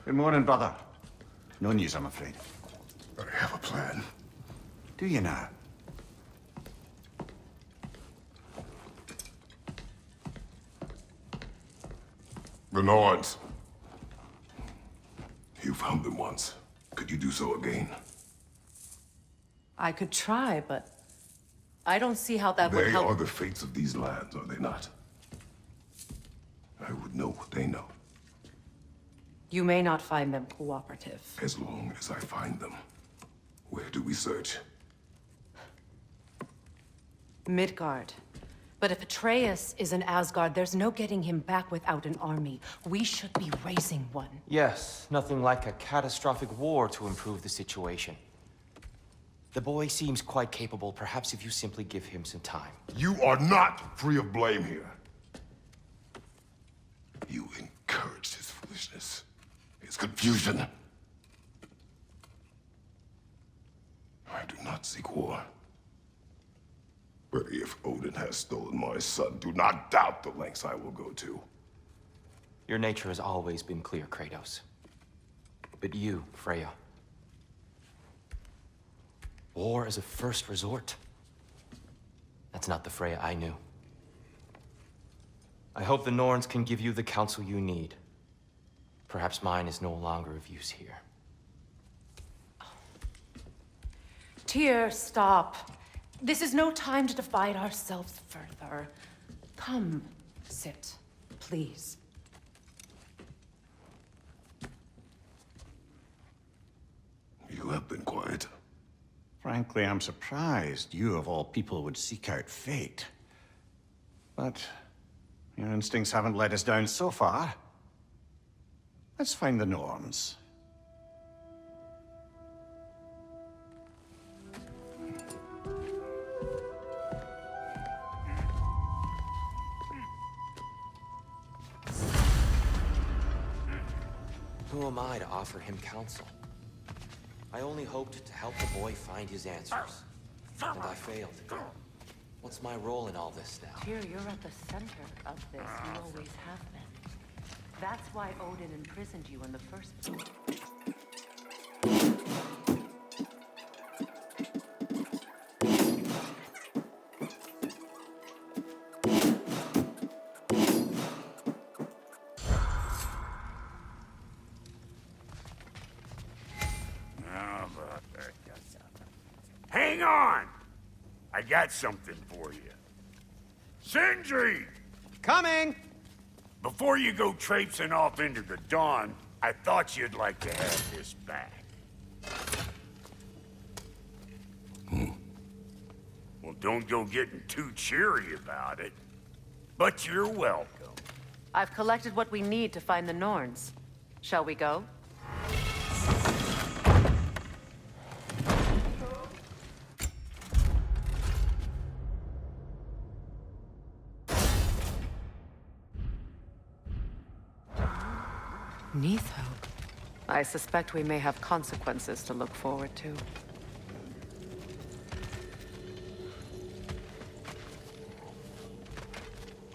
Good morning, brother. No news, I'm afraid. I have a plan. Do you now? The Nords. You found them once. Could you do so again? I could try, but I don't see how that would They help. are the fates of these lands, are they not? I would know what they know, You may not find them cooperative. as long as I find them. Where do we search? Midgard. But if Atreus is in Asgard, there's no getting him back without an army. We should be raising one. Yes, nothing like a catastrophic war to improve the situation. The boy seems quite capable. Perhaps if you simply give him some time. You are not free of blame here. You encouraged his foolishness, his confusion. I do not seek war. But if Odin has stolen my son, do not doubt the lengths I will go to. Your nature has always been clear, Kratos. But you, Freya. War as a first resort. That's not the Freya I knew. I hope the Norns can give you the counsel you need. Perhaps mine is no longer of use here. Tyr, stop. This is no time to divide ourselves further. Come, sit, please. You have been quiet. Frankly, I'm surprised you, of all people, would seek out fate. But your instincts haven't let us down so far. Let's find the Norns. Who am I to offer him counsel? I only hoped to help the boy find his answers. And I failed. What's my role in all this now? Tyr, you're at the center of this. You always have been. That's why Odin imprisoned you in the first place. Hang on! I got something for you. Sindri! Coming! Before you go traipsing off into the dawn, I thought you'd like to have this back. Well, don't go getting too cheery about it. But you're welcome. I've collected what we need to find the Norns. Shall we go? Neitho. I suspect we may have consequences to look forward to.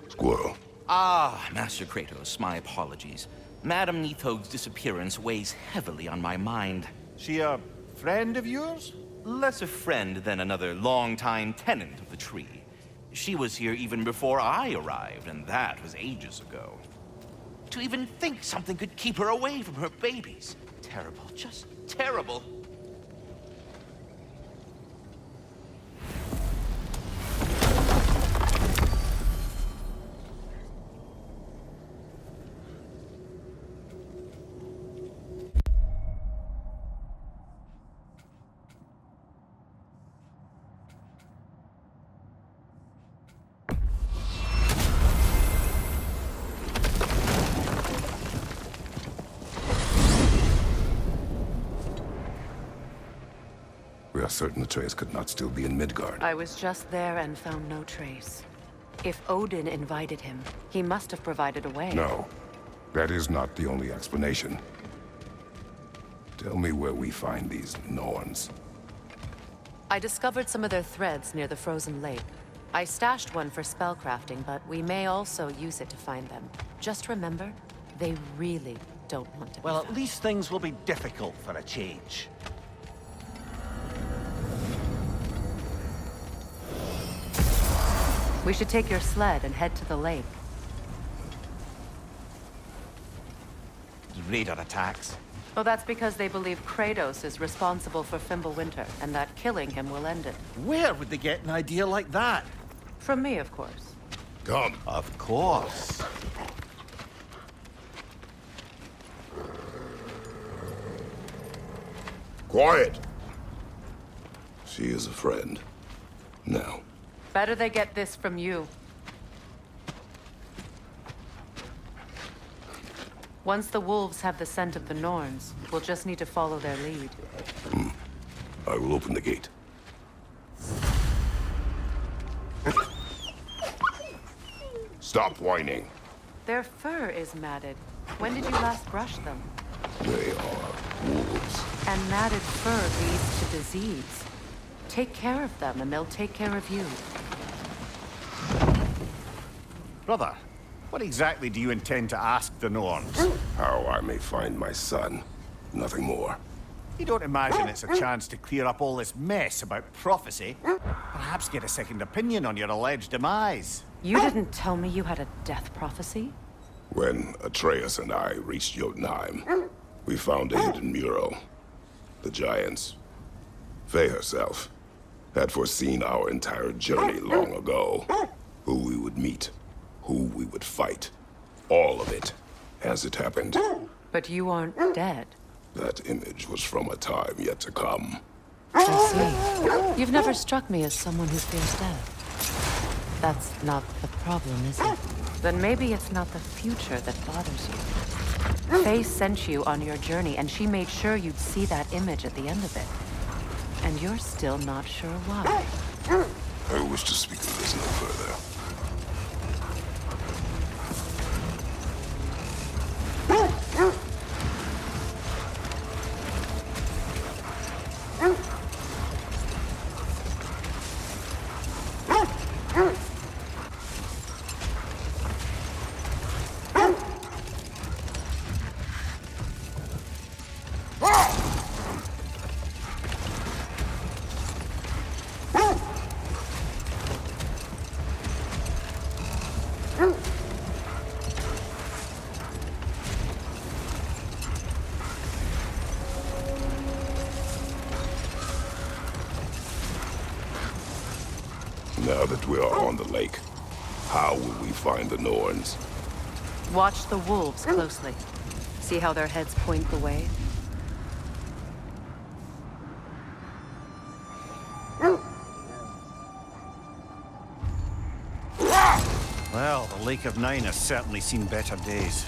Squirrel. Ah, Master Kratos, my apologies. Madame Neithog's disappearance weighs heavily on my mind. She a friend of yours? Less a friend than another longtime tenant of the tree. She was here even before I arrived, and that was ages ago. To even think something could keep her away from her babies. Terrible, just terrible. We are certain the trace could not still be in Midgard. I was just there and found no trace. If Odin invited him, he must have provided a way. No, that is not the only explanation. Tell me where we find these Norns. I discovered some of their threads near the frozen lake. I stashed one for spellcrafting, but we may also use it to find them. Just remember, they really don't want to be Well, found. at least things will be difficult for a change. We should take your sled and head to the lake. Raider attacks. Well, that's because they believe Kratos is responsible for Fimbulwinter, and that killing him will end it. Where would they get an idea like that? From me, of course. Come. Of course. Quiet. She is a friend. Now. Better they get this from you. Once the wolves have the scent of the Norns, we'll just need to follow their lead. I will open the gate. Stop whining. Their fur is matted. When did you last brush them? They are wolves. And matted fur leads to disease. Take care of them, and they'll take care of you. Brother, what exactly do you intend to ask the Norns? How I may find my son. Nothing more. You don't imagine it's a chance to clear up all this mess about prophecy? Perhaps get a second opinion on your alleged demise? You didn't tell me you had a death prophecy? When Atreus and I reached Jotunheim, we found a hidden mural. The Giants, Faye herself, had foreseen our entire journey long ago. Who we would meet, who we would fight. All of it, as it happened. But you aren't dead. That image was from a time yet to come. I see. You've never struck me as someone who fears death. That's not the problem, is it? Then maybe it's not the future that bothers you. Faye sent you on your journey, and she made sure you'd see that image at the end of it. And you're still not sure why. I wish to speak of this no further. Now that we are on the lake, how will we find the Norns? Watch the wolves closely. See how their heads point the way? Well, the Lake of Nine has certainly seen better days.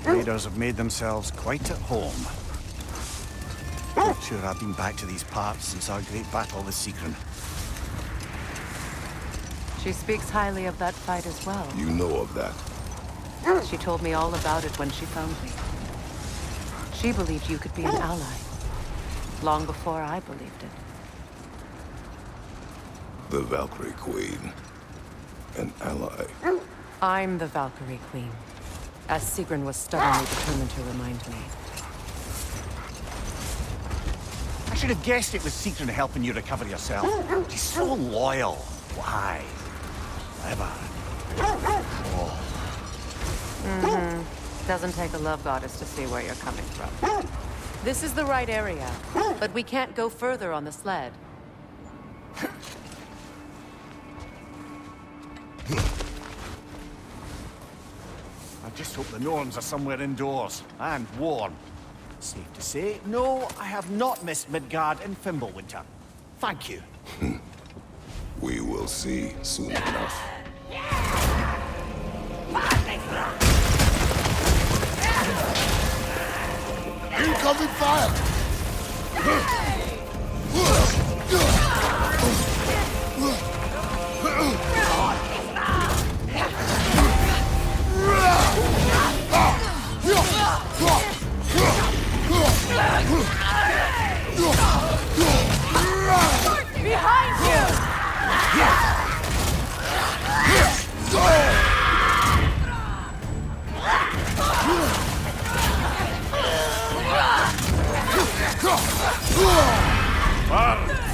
Raiders have made themselves quite at home. Not sure I've been back to these parts since our great battle with Sigrun. She speaks highly of that fight as well. You know of that. She told me all about it when she found me. She believed you could be an ally. Long before I believed it. The Valkyrie Queen. An ally. I'm the Valkyrie Queen. As Sigrun was stubbornly determined to remind me. I should have guessed it was Sigrun helping you recover yourself. She's so loyal. Why? Clever. Doesn't take a love goddess to see where you're coming from. This is the right area, but we can't go further on the sled. I just hope the Norns are somewhere indoors and warm. Safe to say, no, I have not missed Midgard and Fimbulwinter. Thank you. We will see soon enough. Incoming fire! Behind you!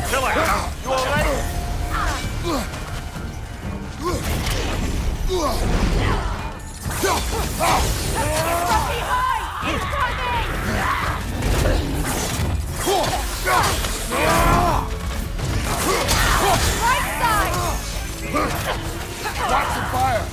Chill out. You all right? Watch the fire!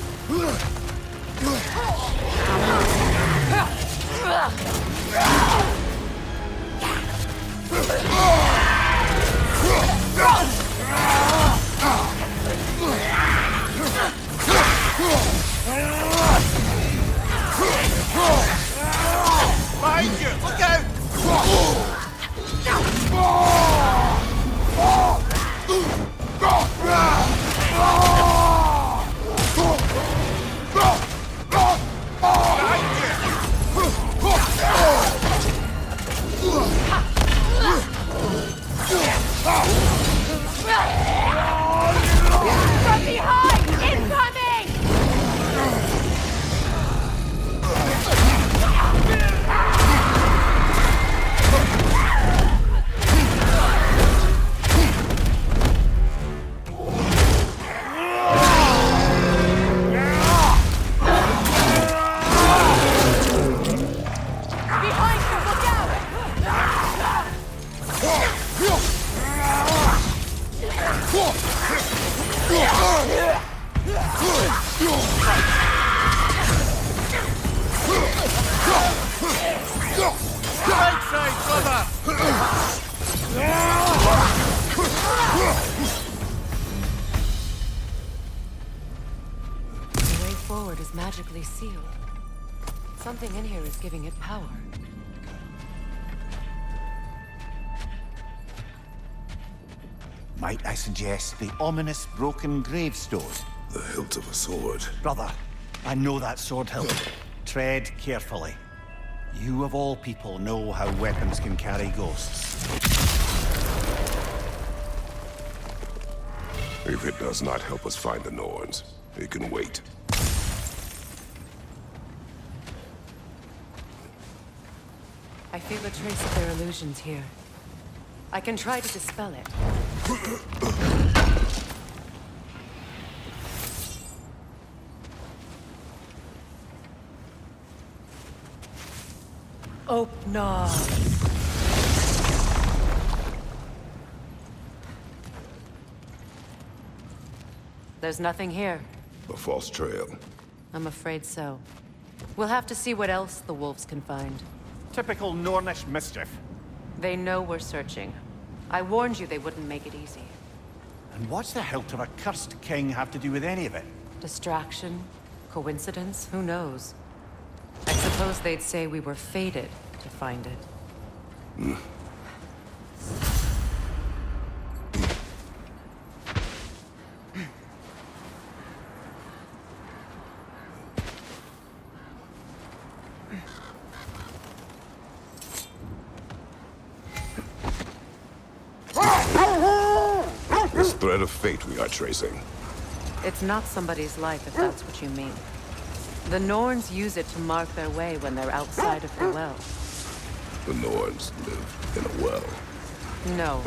Behind you! Look out! From behind! Incoming! Behind you! Look out! Right side, brother! The way forward is magically sealed. Something in here is giving it power. Might I suggest the ominous broken gravestone? The hilt of a sword. Brother, I know that sword hilt. Tread carefully. You of all people know how weapons can carry ghosts. If it does not help us find the Norns, it can wait. I feel a trace of their illusions here. I can try to dispel it. Open. There's nothing here. A false trail. I'm afraid so. We'll have to see what else the wolves can find. Typical Nornish mischief. They know we're searching. I warned you they wouldn't make it easy. And what's the hilt of a cursed king have to do with any of it? Distraction? Coincidence? Who knows? I suppose they'd say we were fated to find it. This thread of fate we are tracing. It's not somebody's life, if that's what you mean. The Norns use it to mark their way when they're outside of the well. The Norns live in a well. No.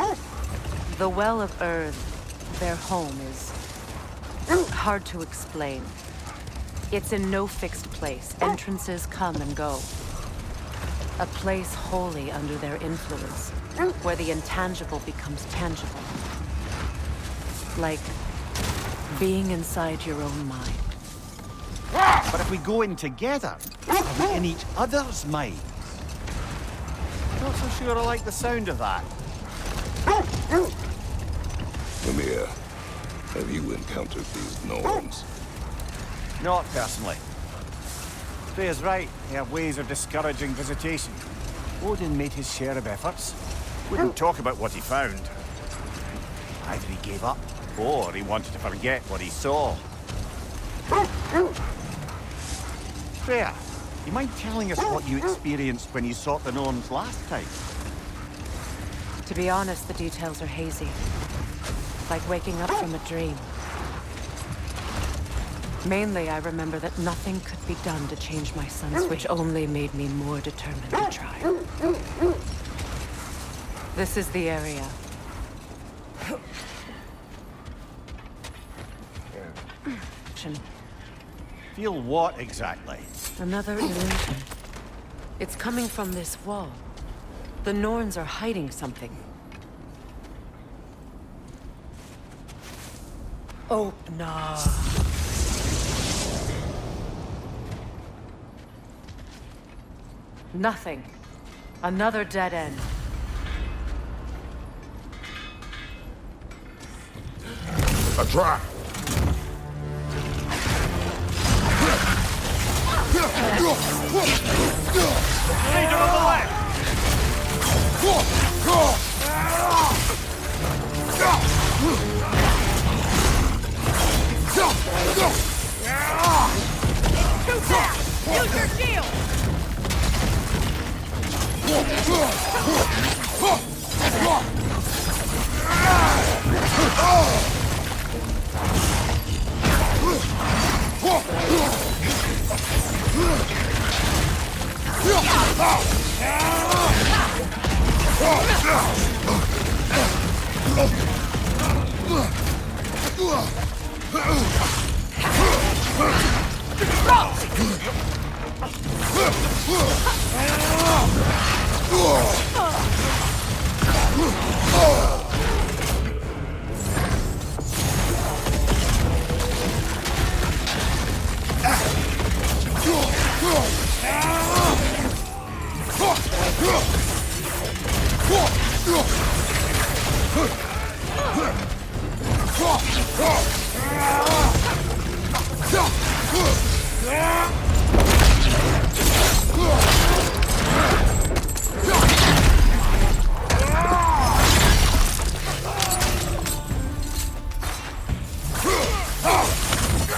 The Well of Earth, their home, is hard to explain. It's in no fixed place. Entrances come and go. A place wholly under their influence, where the intangible becomes tangible. Like being inside your own mind. But if we go in together, are we in each other's minds? Not so sure I like the sound of that. Ymir, have you encountered these Norns? Not personally. Freya's right. They have ways of discouraging visitation. Odin made his share of efforts. Wouldn't talk about what he found. Either he gave up, or he wanted to forget what he saw. Freya, you mind telling us what you experienced when you sought the Norns last time? To be honest, the details are hazy. Like waking up from a dream. Mainly, I remember that nothing could be done to change my son's, which only made me more determined to try. This is the area. Feel what exactly? Another illusion. It's coming from this wall. The Norns are hiding something. Oh, no. Nothing. Another dead end. A trap! Leader on the left! Too fast! Use your shield!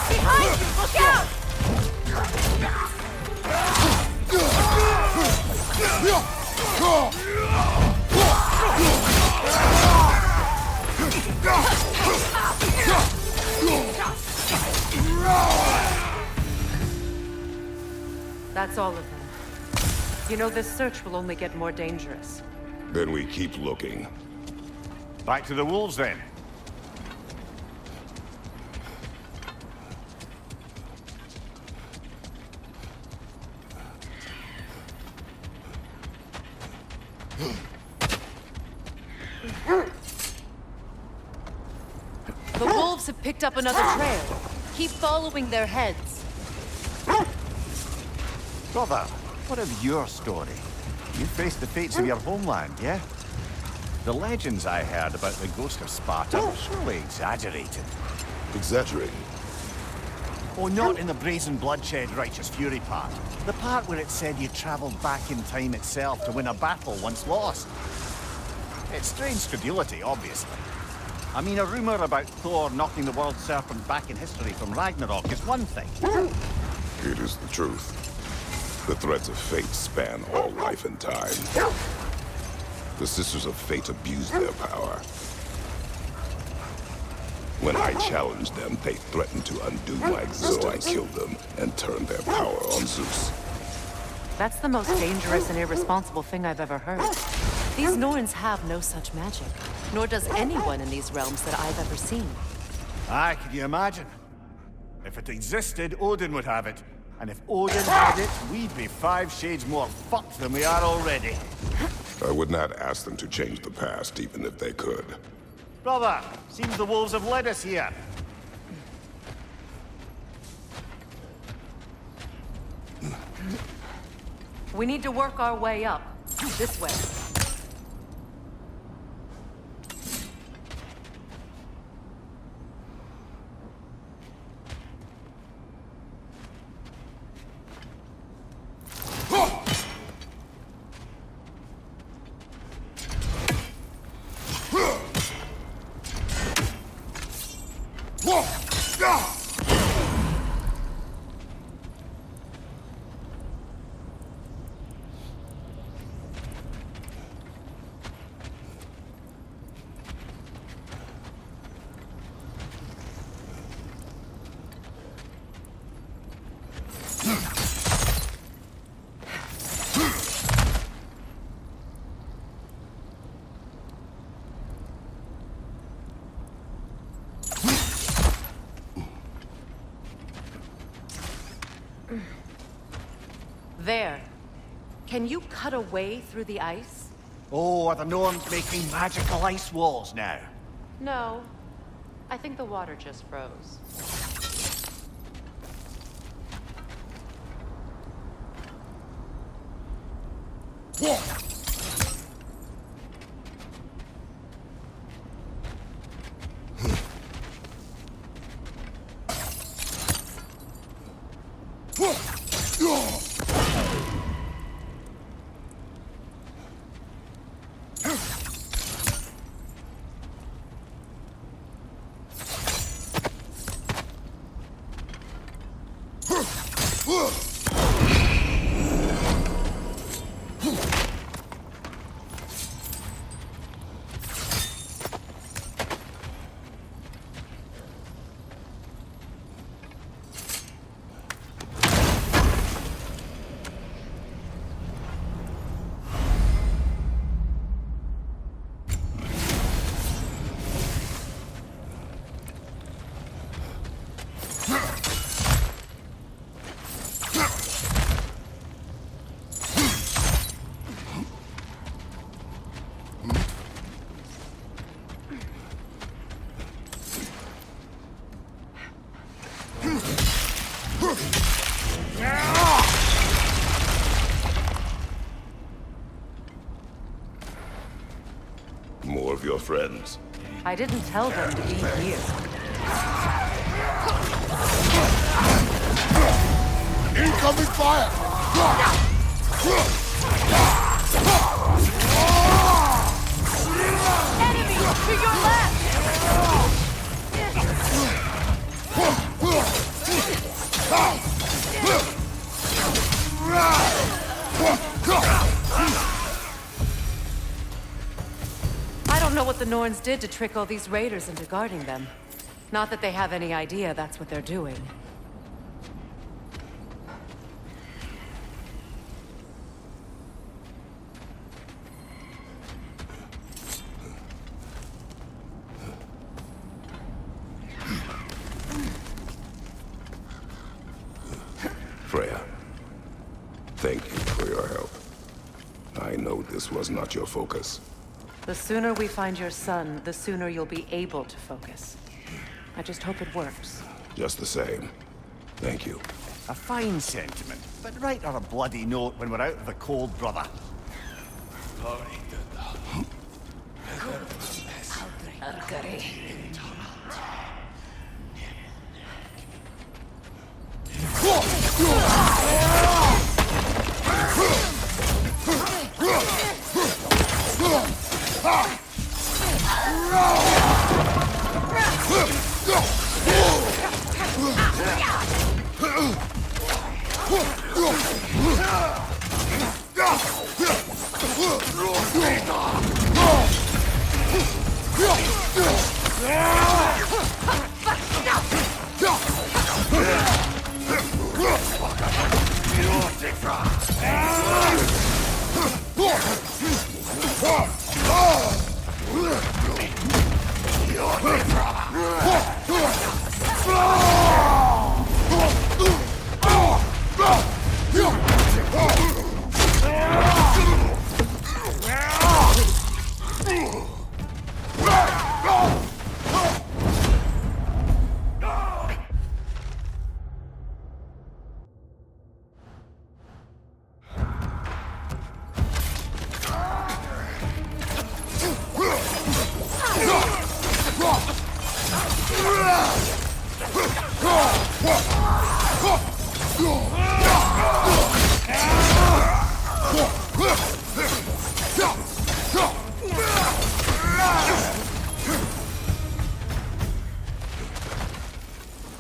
Behind you! Look out! That's all of them. You know, this search will only get more dangerous. Then we keep looking. Back to the wolves, then. The wolves have picked up another trail. Keep following their heads. Brother, what of your story? You faced the fates of your homeland, yeah? The legends I heard about the ghost of Sparta were surely exaggerated. Exaggerating. Oh, not in the brazen bloodshed righteous fury part. The part where it said you travelled back in time itself to win a battle once lost. It's strange credulity, obviously. I mean, a rumour about Thor knocking the world serpent back in history from Ragnarok is one thing. It is the truth. The threads of fate span all life and time. The Sisters of Fate abused their power. When I challenged them, they threatened to undo my existence. So I killed them and turned their power on Zeus. That's the most dangerous and irresponsible thing I've ever heard. These Norns have no such magic, nor does anyone in these realms that I've ever seen. Aye, can you imagine? If it existed, Odin would have it. And if Odin had it, we'd be 5 shades more fucked than we are already. I would not ask them to change the past, even if they could. Brother, seems the wolves have led us here. We need to work our way up. This way. There. Can you cut a way through the ice? Oh, are the Norns making magical ice walls now? No. I think the water just froze. More of your friends. I didn't tell them to be here. Incoming fire! Enemy to your left! I don't know what the Norns did to trick all these raiders into guarding them. Not that they have any idea that's what they're doing. Freya, thank you for your help. I know this was not your focus. The sooner we find your son, the sooner you'll be able to focus. I just hope it works. Just the same. Thank you. A fine sentiment, but write her a bloody note when we're out of the cold, brother.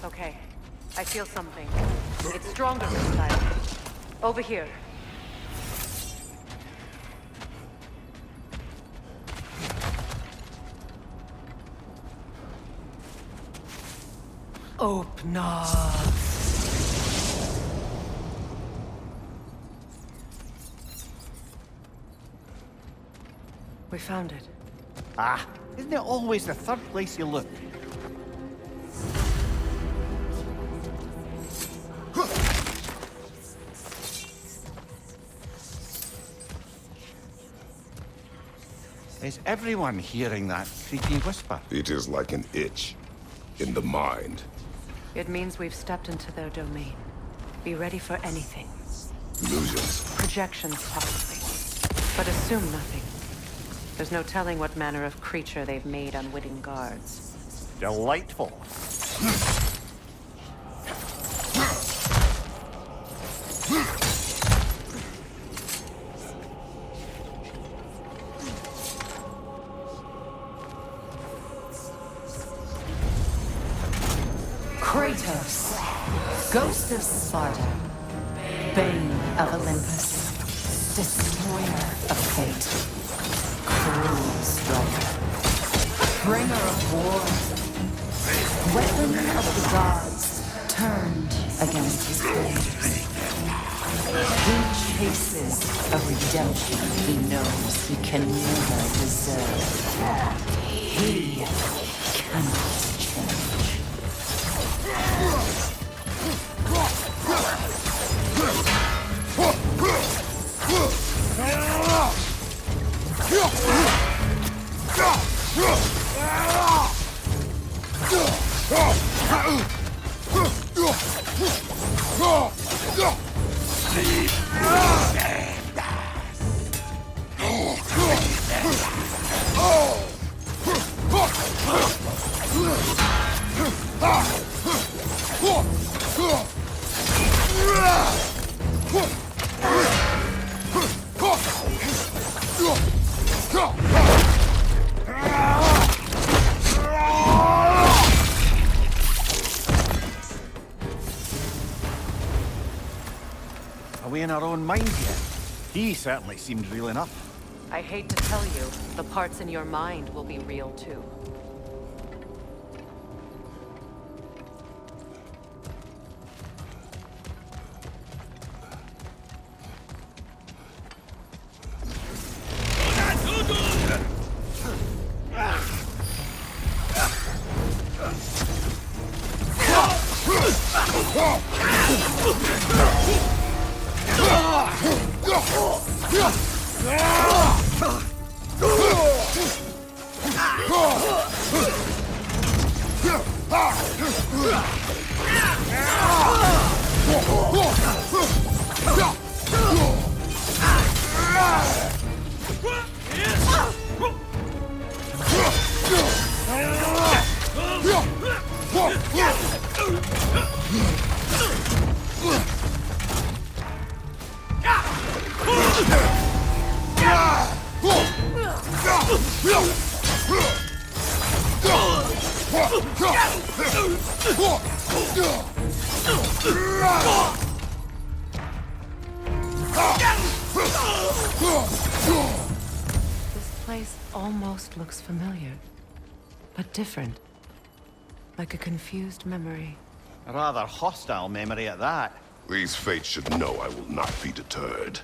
Okay, I feel something. It's stronger this time. Over here. Open up. We found it. Ah, isn't it always the third place you look? Is everyone hearing that creepy whisper? It is like an itch in the mind. It means we've stepped into their domain. Be ready for anything. Illusions. Projections, possibly. But assume nothing. There's no telling what manner of creature they've made unwitting guards. Delightful. Kratos, Ghost of Sparta, Bane of Olympus, Destroyer of Fate, Cruel Striker, Bringer of War, Weapon of the Gods, turned against his creators. He chases a redemption he knows he can never deserve. He cannot change. Are we in our own mind yet? He certainly seemed real enough. I hate to tell you, the parts in your mind will be real too. This place almost looks familiar, but different. Like a confused memory. A rather hostile memory at that. These fates should know I will not be deterred.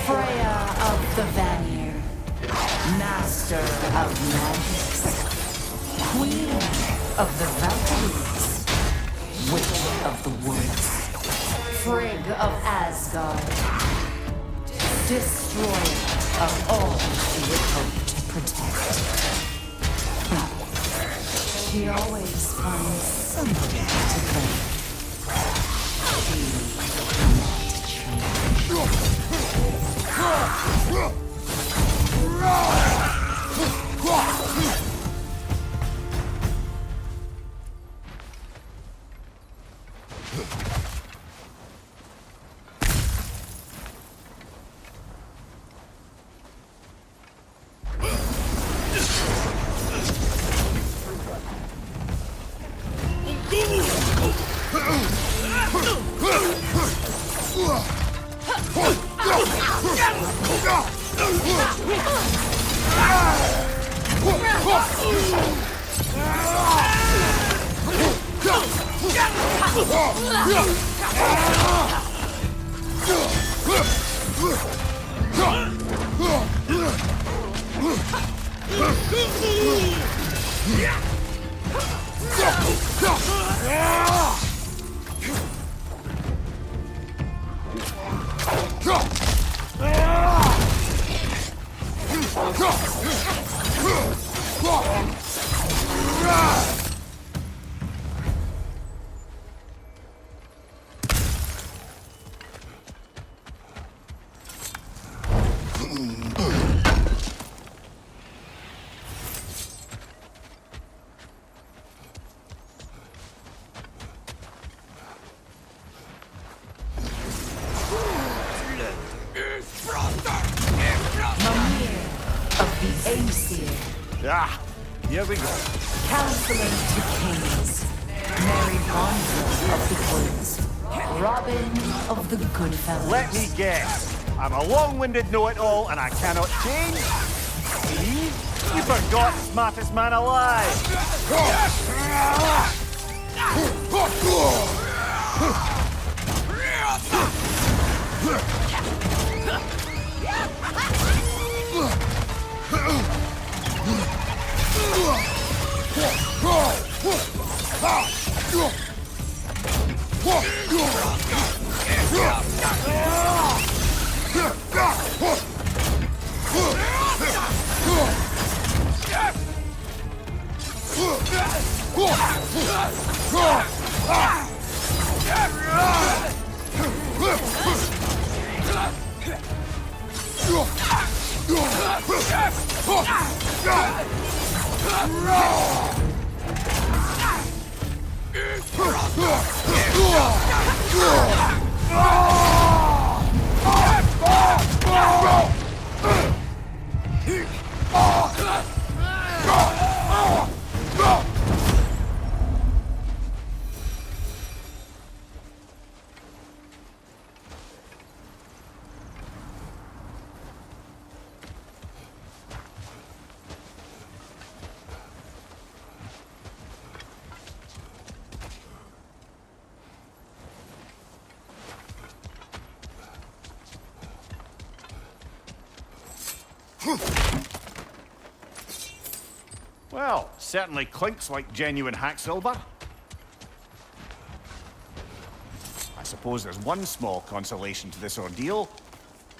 Freya of the Vanir, Master of Magics, Queen of the Valkyries, Witch of the Woods, Frigg of Asgard, Destroyer of all she would hope to protect. She always finds somebody to blame. She cannot change. Of the Aesir, Ah, here we go. Counselor to Kings, Mary Wanderer of the Woods, Robin of the Goodfellas. Let me guess. I'm a long-winded know-it-all and I cannot change. See? You forgot smartest man alive. Well, certainly clinks like genuine hack silver. I suppose there's one small consolation to this ordeal.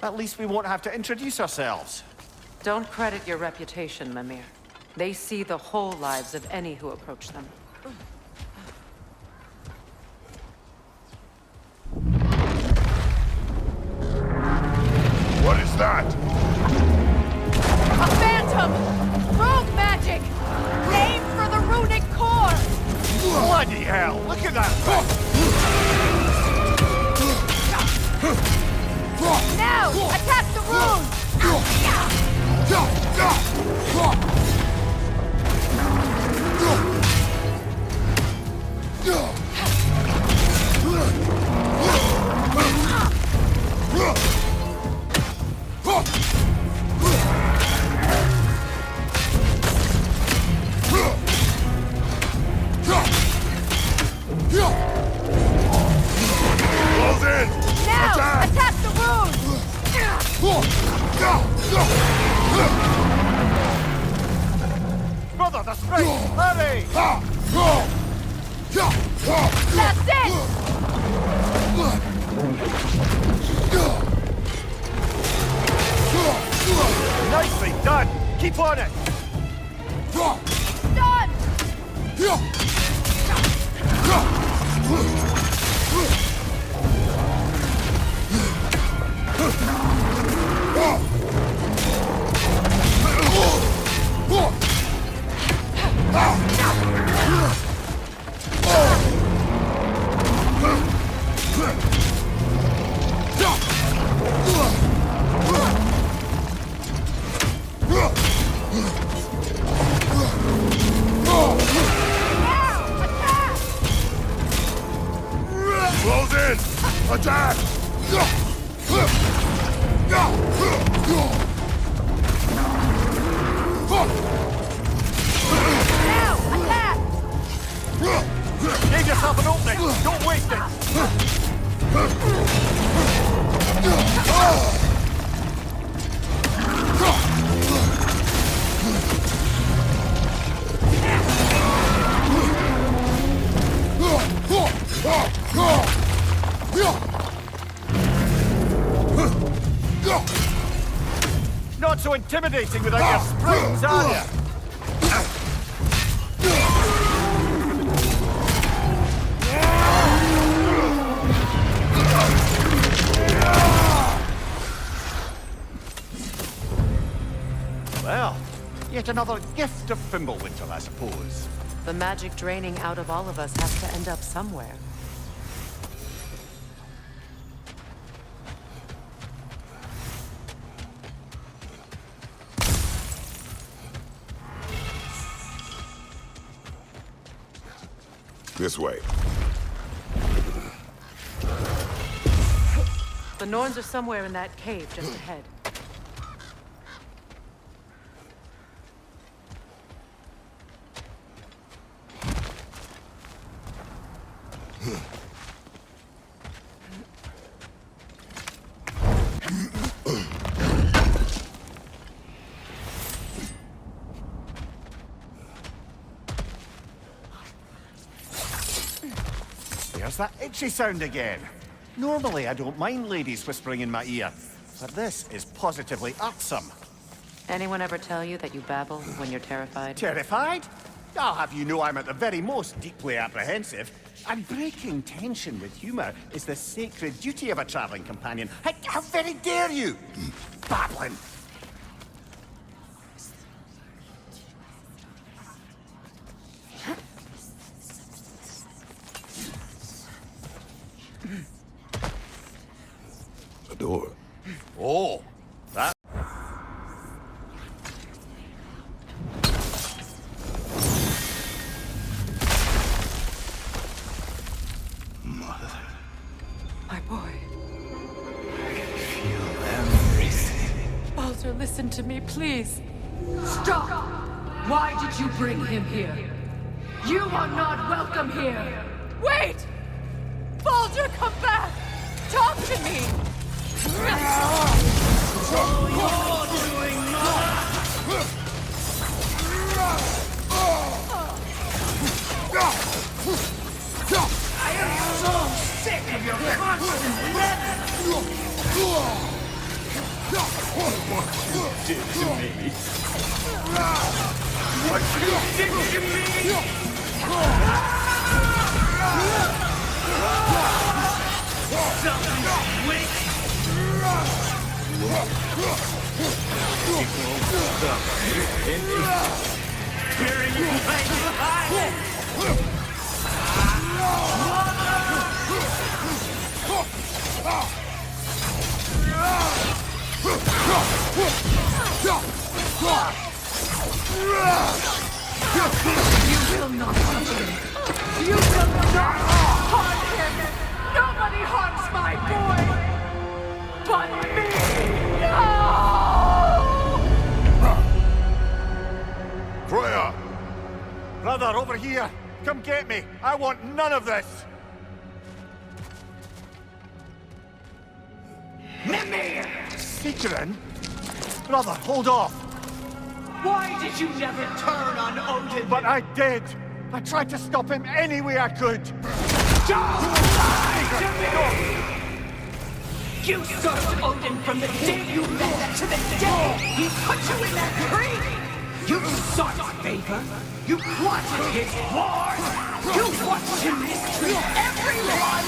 At least we won't have to introduce ourselves. Don't credit your reputation, Mimir. They see the whole lives of any who approach them. What is that? A phantom! Rogue magic! Aim for the runic core! Bloody hell! Look at that thing! Now! Attack the rune! Close in! Now! Attack! Attack the rune! Brother, the strike! Hurry! That's it! Nicely done! Keep on it! Done! Close in! Attack! Now! Attack! Give yourself an opening! Don't waste it! so intimidating without your springs, are you? Well, yet another gift of Fimbulwinter, I suppose. The magic draining out of all of us has to end up somewhere. This way. The Norns are somewhere in that cave just ahead. There's that itchy sound again. Normally, I don't mind ladies whispering in my ear, but this is positively irksome. Anyone ever tell you that you babble when you're terrified? Terrified? I'll have you know I'm at the very most deeply apprehensive. And breaking tension with humor is the sacred duty of a traveling companion. How very dare you? Babbling. A door. Oh, that... My boy. I can feel everything. Baldur, listen to me, please. Stop! Why did you bring him here? You are not welcome here! Wait! Baldur, come back! Talk to me! I am so sick of your constant meddling. What you did to me. What you did to me. Something's wicked. It won't stop. Tearing you behind. You will not touch him! You will not harm him! Nobody harms my boy! But me! No! Freya! Brother, over here! Come get me! I want none of this! Mimir! Sigrun? Brother, hold off! Why did you never turn on Odin? But I did! I tried to stop him any way I could! Don't lie to me! You served Odin from the day you met to the day he put you in that tree! You sought favor, you wanted his war, you watched him mistreat everyone,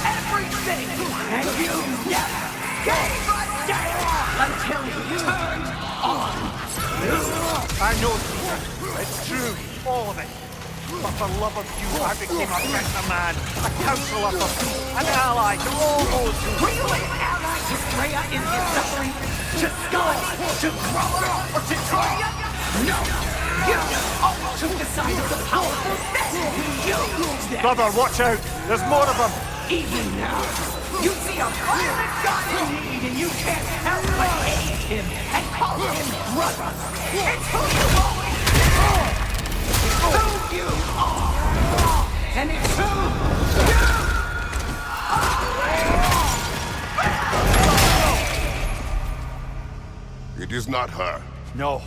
everything, and you never gave a damn until he turned on you! I know, it's true, all of it. But for love of you, I became a better man, a counselor for peace, an ally to all those who... Were you an ally to Freya in his suffering? To Skulls? To Grover? Or to Troya? No! You always took the side of the powerful, then you used them! Brother, watch out! There's more of them! Even now, you see a violent god in need and you can't help but hate him and call him brother! It's who you always been! Who you are! And it's who you It is not her. No,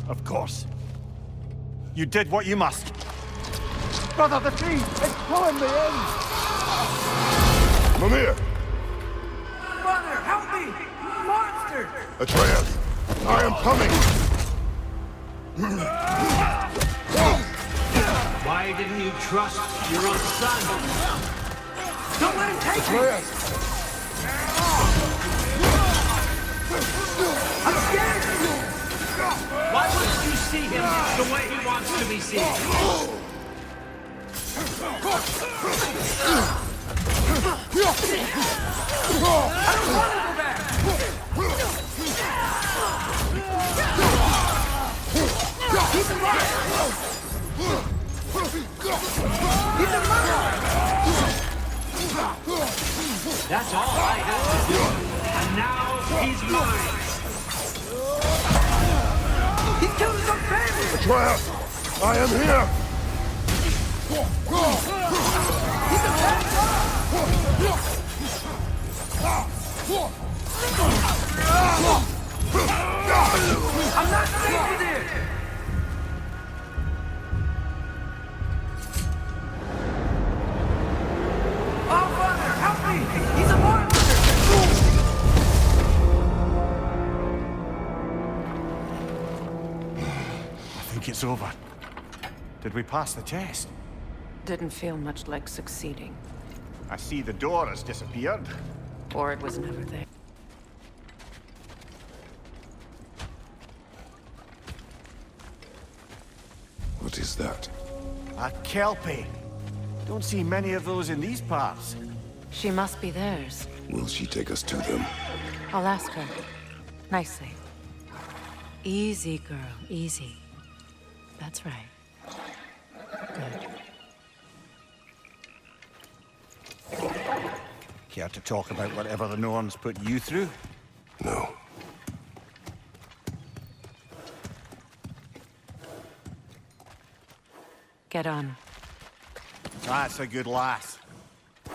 of course. You did what you must. Brother, the tree! It's pulling me in! Mimir! Mother, help me! Monster! Atreus! I am coming! Why didn't you trust your own son? Don't let him take me! I'm scared! Why wouldn't you see him the way he wants to be seen? I don't want to go back! He's alive! He's alive! That's all I have to do. And now he's mine. He killed his own family! Atreus! I am here! He's a bad guy! I'm not safe with it! Oh, Father, help me! He's a monster! I think it's over. Did we pass the test? Didn't feel much like succeeding. I see the door has disappeared. Or it was never there. What is that? A kelpie. Don't see many of those in these parts. She must be theirs. Will she take us to them? I'll ask her. Nicely. Easy, girl. Easy. That's right. Good. Care to talk about whatever the Norns put you through? No. Get on. That's a good lass.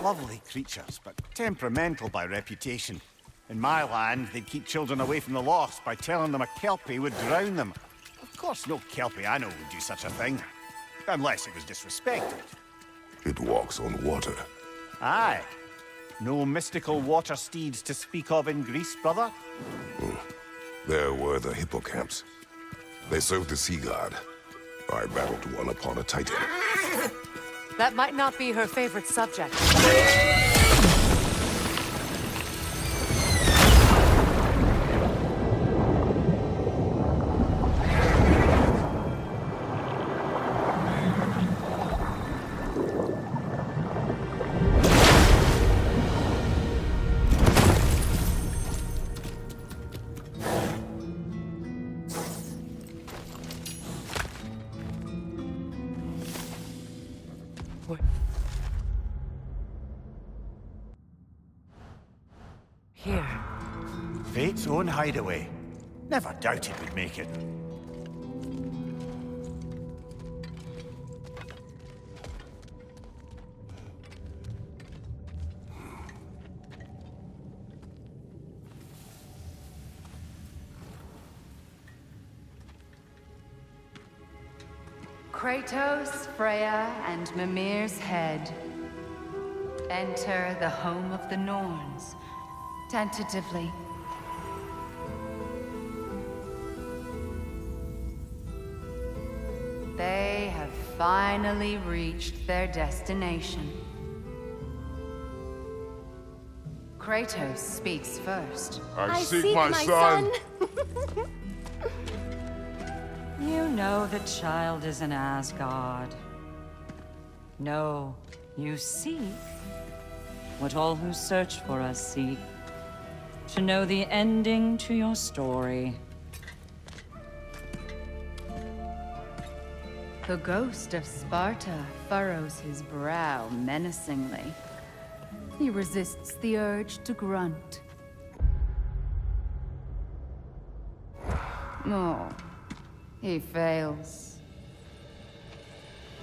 Lovely creatures, but temperamental by reputation. In my land, they'd keep children away from the lost by telling them a kelpie would drown them. Of course, no kelpie I know would do such a thing. Unless it was disrespected. It walks on water. Aye. No mystical water steeds to speak of in Greece, brother? There were the hippocamps. They served the sea god. I battled one upon a titan. That might not be her favorite subject. Here. Fate's own hideaway. Never doubted we'd make it. Kratos, Freya, and Mimir's head. Enter the home of the Norns. Tentatively. They have finally reached their destination. Kratos speaks first. I seek my son! You know the child is in Asgard. No, you seek what all who search for us seek. To know the ending to your story. The ghost of Sparta furrows his brow menacingly. He resists the urge to grunt. Oh, he fails.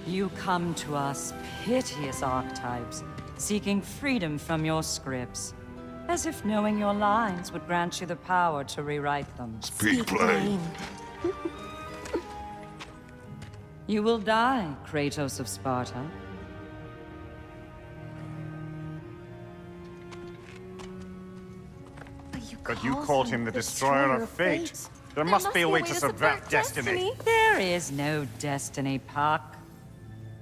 You come to us, piteous archetypes, seeking freedom from your scripts. As if knowing your lines would grant you the power to rewrite them. Speak plain. You will die, Kratos of Sparta. But you called him the Destroyer of Fate. There must be a way to subvert destiny. There is no destiny, Puck.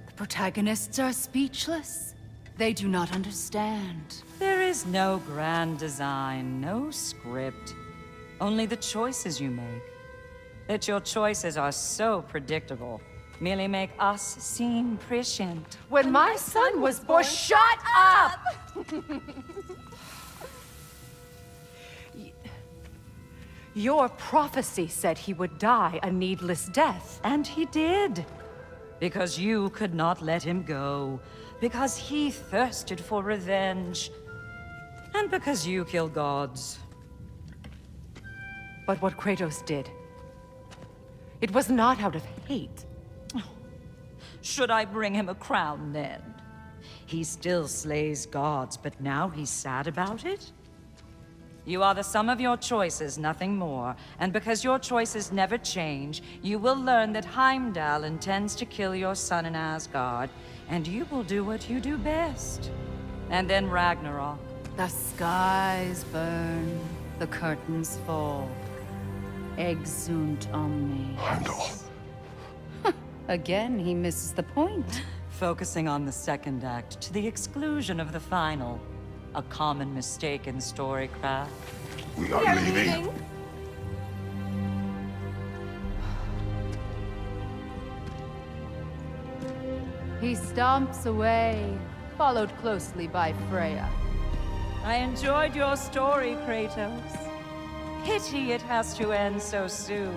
The protagonists are speechless. They do not understand. There is no grand design, no script. Only the choices you make. That your choices are so predictable merely make us seem prescient. When my son was born, shut up! Your prophecy said he would die a needless death. And he did. Because you could not let him go. Because he thirsted for revenge. And because you kill gods. But what Kratos did, it was not out of hate. Should I bring him a crown then? He still slays gods, but now he's sad about it? You are the sum of your choices, nothing more. And because your choices never change, you will learn that Heimdall intends to kill your son in Asgard, and you will do what you do best. And then Ragnarok. The skies burn, the curtains fall. Exunt omnes. Heimdall. Again, he misses the point. Focusing on the second act to the exclusion of the final. A common mistake in storycraft. We are leaving. He stomps away, followed closely by Freya. I enjoyed your story, Kratos. Pity it has to end so soon.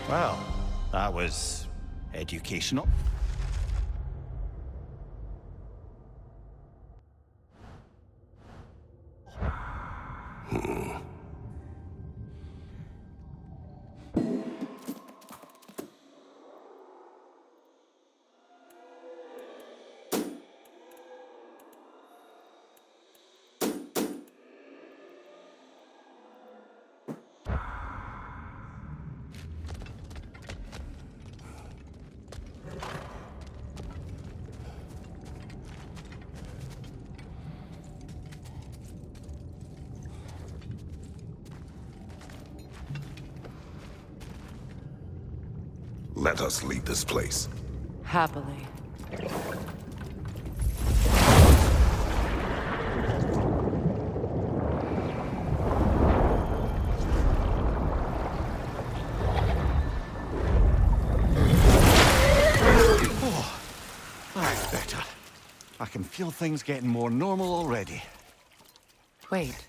Well, that was educational. Let us leave this place. Happily. That's better. I can feel things getting more normal already. Wait.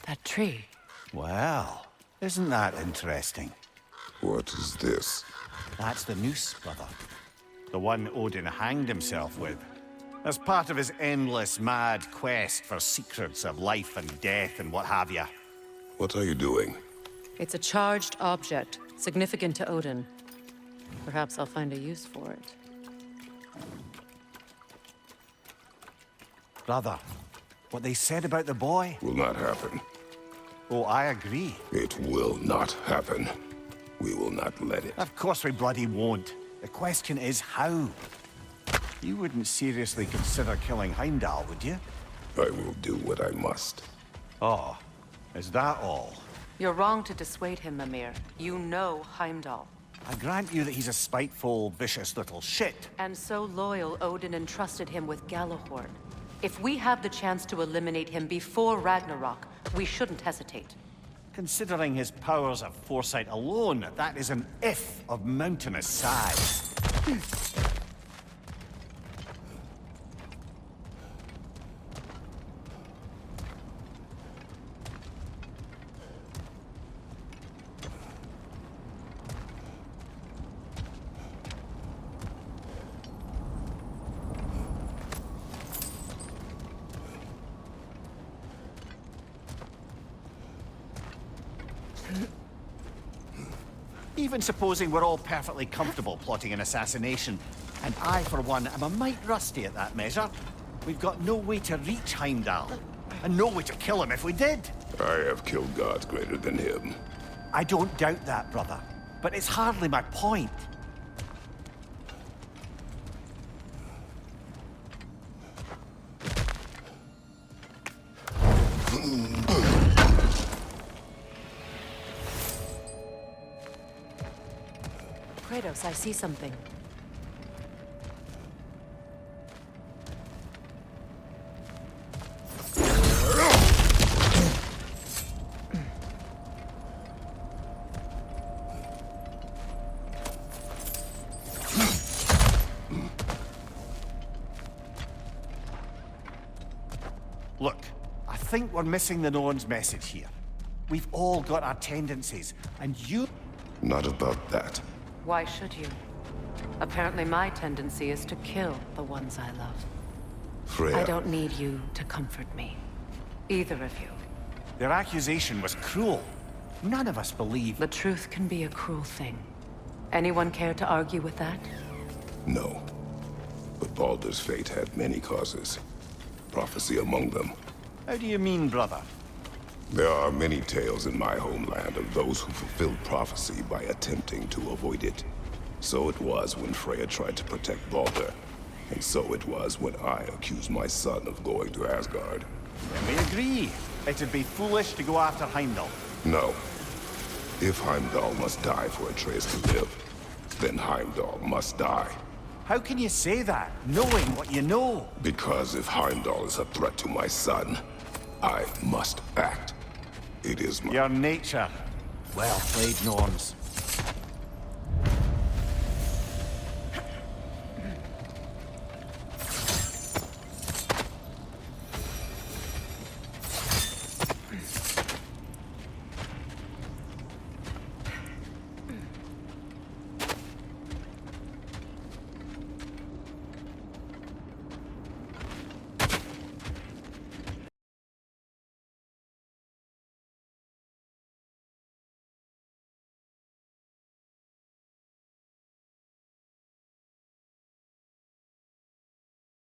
That tree. Well, isn't that interesting? What is this? That's the noose, brother. The one Odin hanged himself with. As part of his endless, mad quest for secrets of life and death and what have you. What are you doing? It's a charged object, significant to Odin. Perhaps I'll find a use for it. Brother, what they said about the boy? Will not happen. Oh, I agree. It will not happen. We will not let it. Of course we bloody won't. The question is how? You wouldn't seriously consider killing Heimdall, would you? I will do what I must. Oh, is that all? You're wrong to dissuade him, Mimir. You know Heimdall. I grant you that he's a spiteful, vicious little shit. And so loyal, Odin entrusted him with Galahorn. If we have the chance to eliminate him before Ragnarok, we shouldn't hesitate. Considering his powers of foresight alone, that is an if of mountainous size. Even supposing we're all perfectly comfortable plotting an assassination, and I, for one, am a mite rusty at that measure, we've got no way to reach Heimdall, and no way to kill him if we did. I have killed gods greater than him. I don't doubt that, brother, but it's hardly my point. Kratos, I see something. Look, I think we're missing the Norn's message here. We've all got our tendencies, and you... Not about that. Why should you? Apparently my tendency is to kill the ones I love. Freya. I don't need you to comfort me. Either of you. Their accusation was cruel. None of us believe... The truth can be a cruel thing. Anyone care to argue with that? No. But Baldur's fate had many causes. Prophecy among them. How do you mean, brother? There are many tales in my homeland of those who fulfilled prophecy by attempting to avoid it. So it was when Freya tried to protect Baldur. And so it was when I accused my son of going to Asgard. And we agree. It'd be foolish to go after Heimdall. No. If Heimdall must die for Atreus to live, then Heimdall must die. How can you say that, knowing what you know? Because if Heimdall is a threat to my son, I must act. It is my... Your nature. Well played, Norns.